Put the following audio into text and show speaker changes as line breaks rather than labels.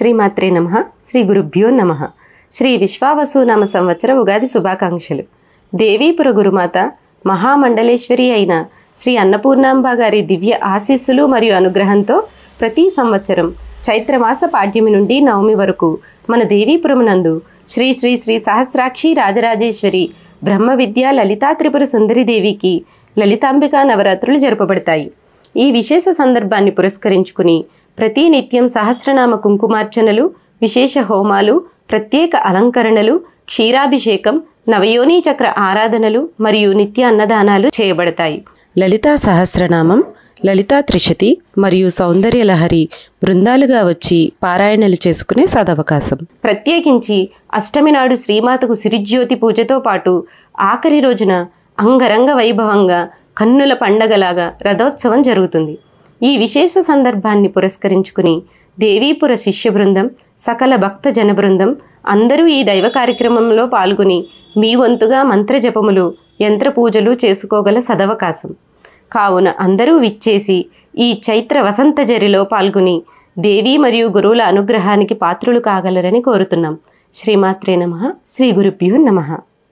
శ్రీమాత్రే నమః. శ్రీ గురుభ్యో నమః. శ్రీ విశ్వావసునామ సంవత్సర ఉగాది శుభాకాంక్షలు. దేవీపుర గురుమాత మహామండలేశ్వరి అయిన శ్రీ అన్నపూర్ణాంబ గారి దివ్య ఆశీస్సులు మరియు అనుగ్రహంతో ప్రతి సంవత్సరం చైత్రమాస పాడ్యమి నుండి నవమి వరకు మన దేవీపురమునందు శ్రీ శ్రీ శ్రీ సహస్రాక్షి రాజరాజేశ్వరి బ్రహ్మ విద్యా లలితా త్రిపుర సుందరిదేవికి లలితాంబికా నవరాత్రులు జరపబడతాయి. ఈ విశేష సందర్భాన్ని పురస్కరించుకుని ప్రతి నిత్యం సహస్రనామ కుంకుమార్చనలు, విశేష హోమాలు, ప్రత్యేక అలంకరణలు, క్షీరాభిషేకం, నవయోని చక్ర ఆరాధనలు మరియు నిత్య అన్నదానాలు చేయబడతాయి. లలితా సహస్రనామం, లలితా త్రిశతి మరియు సౌందర్యలహరి బృందాలుగా వచ్చి పారాయణలు చేసుకునే సదవకాశం. ప్రత్యేకించి అష్టమి నాడు శ్రీమాతకు సిరిజ్యోతి పూజతో పాటు ఆఖరి రోజున అంగరంగ వైభవంగా కన్నుల పండగలాగా రథోత్సవం జరుగుతుంది. ఈ విశేష సందర్భాన్ని పురస్కరించుకుని దేవీపుర శిష్య బృందం, సకల భక్త జన బృందం అందరూ ఈ దైవ కార్యక్రమంలో పాల్గొని మీ వంతుగా మంత్రజపములు, యంత్ర పూజలు చేసుకోగల సదవకాశం. కావున అందరూ విచ్చేసి ఈ చైత్ర వసంత జరిలో పాల్గొని దేవి మరియు గురువుల అనుగ్రహానికి పాత్రులు కాగలరని కోరుతున్నాం. శ్రీమాత్రే నమః. శ్రీ గురుభ్యో నమః.